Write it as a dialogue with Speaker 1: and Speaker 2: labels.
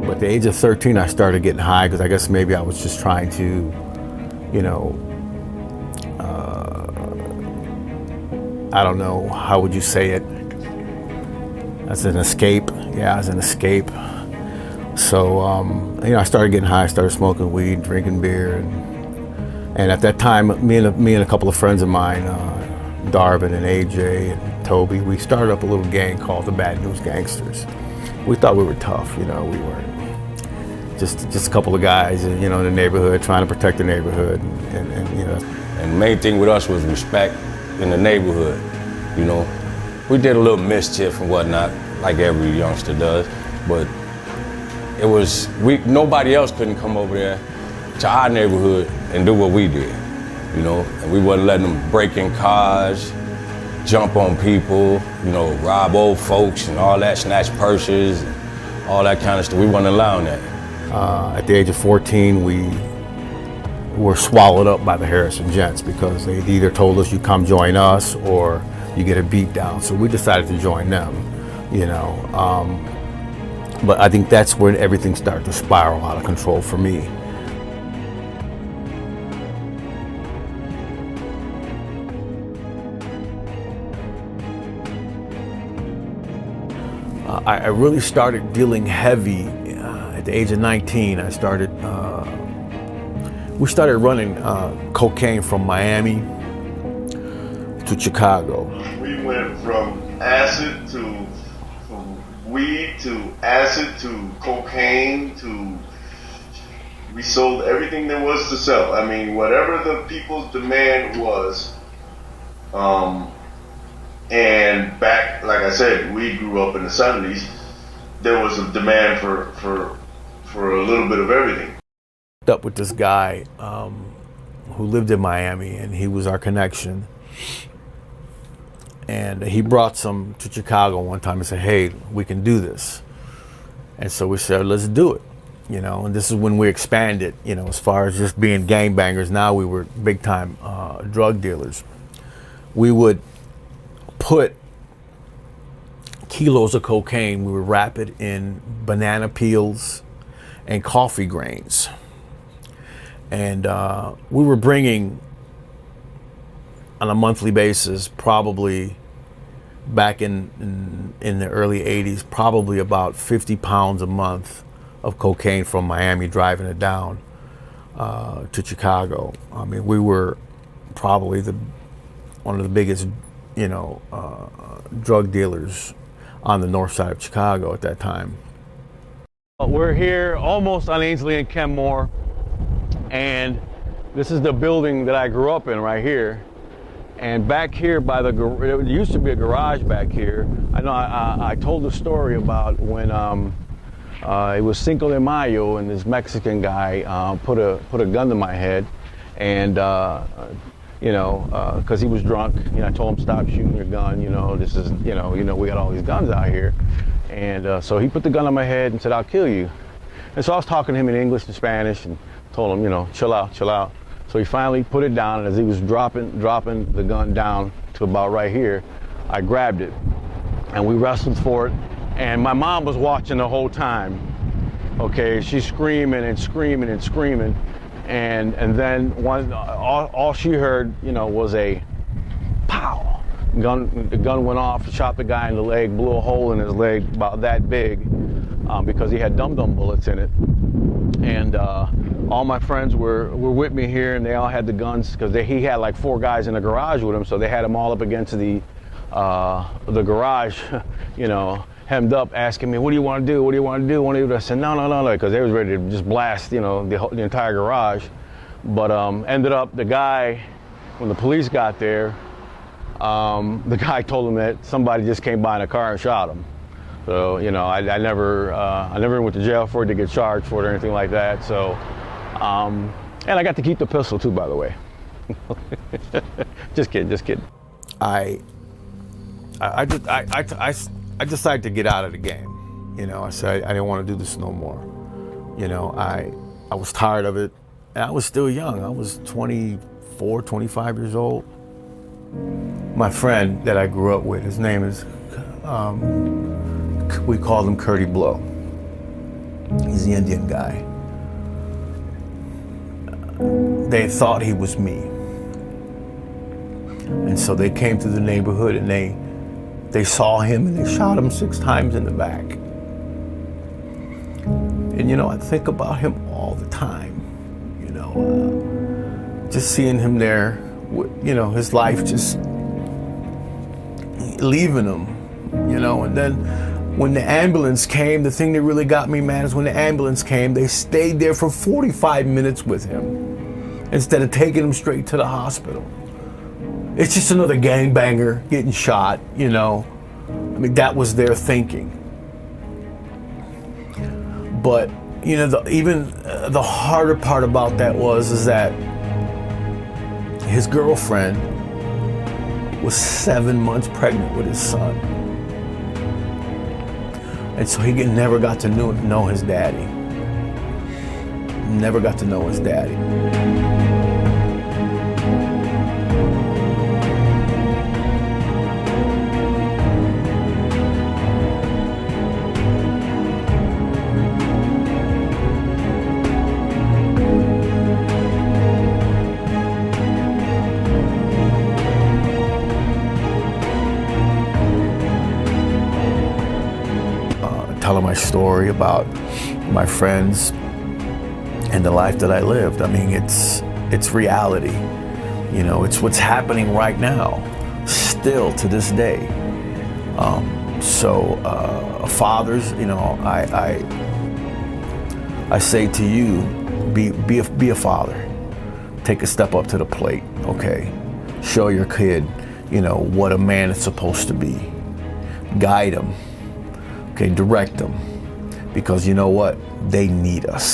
Speaker 1: At the age of 13, I started getting high because I guess maybe I was just trying to, you know, I don't know, how would you say it? As an escape. Yeah, as an escape. So, you know, I started getting high, I started smoking weed, drinking beer. And at that time, me and a couple of friends of mine, Darvin and AJ and Toby, we started up a little gang called the Bad News Gangsters. We thought we were tough, you know, we weren't. Just a couple of guys, you know, in the neighborhood trying to protect the neighborhood, and you know.
Speaker 2: And the main thing with us was respect in the neighborhood. You know, we did a little mischief and whatnot, like every youngster does, but it was nobody else couldn't come over there to our neighborhood and do what we did. You know, and we wasn't letting them break in cars, jump on people, you know, rob old folks and all that, snatch purses, all that kind of stuff. We wasn't allowing that.
Speaker 1: At the age of 14, we were swallowed up by the Harrison Gents because they either told us you come join us or you get a beat down. So we decided to join them, you know. But I think that's when everything started to spiral out of control for me. I really started dealing heavy at the age of 19. We started running cocaine from Miami to Chicago.
Speaker 3: We went from acid to weed to acid to cocaine to, we sold everything there was to sell. I mean, whatever the people's demand was. And back, like I said, we grew up in the 70s. There was a demand for a little bit of everything.
Speaker 1: Up with this guy who lived in Miami, and he was our connection. And he brought some to Chicago one time and said, "Hey, we can do this." And so we said, "Let's do it." You know, and this is when we expanded. You know, as far as just being gangbangers, now we were big time drug dealers. We would put kilos of cocaine, we would wrap it in banana peels and coffee grains. And we were bringing, on a monthly basis, probably back in the early 80s, probably about 50 pounds a month of cocaine from Miami, driving it down to Chicago. I mean, we were probably one of the biggest, you know, drug dealers on the north side of Chicago at that time.
Speaker 4: We're here almost on Ainsley and Kenmore, and this is the building that I grew up in right here. And back here by there used to be a garage back here. I know I told the story about when it was Cinco de Mayo and this Mexican guy put a gun to my head, and you know, because he was drunk. You know, I told him, "Stop shooting your gun. You know, this is, you know, we got all these guns out here." And so he put the gun on my head and said, "I'll kill you." And so I was talking to him in English and Spanish and told him, you know, chill out, chill out. So he finally put it down, and as he was dropping the gun down to about right here, I grabbed it, and we wrestled for it. And my mom was watching the whole time. Okay, she's screaming and screaming and screaming. And then all she heard, you know, was a pow. The gun went off, shot the guy in the leg, blew a hole in his leg about that big, because he had dum-dum bullets in it. And all my friends were with me here, and they all had the guns, because he had like 4 guys in the garage with him, so they had them all up against the garage, you know, hemmed up, asking me, "What do you want to do? What do you want to do?" I said, no, because they was ready to just blast, you know, the entire garage. But ended up, the guy, when the police got there, the guy told him that somebody just came by in a car and shot him. So, you know, I never went to jail for it, to get charged for it or anything like that. So, and I got to keep the pistol too, by the way. Just kidding.
Speaker 1: I decided to get out of the game. You know, I said I didn't want to do this no more. You know, I was tired of it, and I was still young. I was 24, 25 years old. My friend that I grew up with, his name is, we called him Curdy Blow. He's the Indian guy. They thought he was me. And so they came to the neighborhood and they saw him and they shot him 6 times in the back. And you know, I think about him all the time, you know, just seeing him there, you know, his life just leaving him, you know. And then when the ambulance came, the thing that really got me mad is when the ambulance came, they stayed there for 45 minutes with him instead of taking him straight to the hospital. It's just another gangbanger getting shot, you know. I mean, that was their thinking. But, you know, the harder part about that is that his girlfriend was 7 months pregnant with his son. And so he never got to know his daddy. Never got to know his daddy. Telling my story about my friends and the life that I lived. I mean, it's reality. You know, it's what's happening right now, still to this day. Fathers, you know, I say to you, be a father. Take a step up to the plate, okay? Show your kid, you know, what a man is supposed to be. Guide them. Okay, direct them, because you know what? They need us.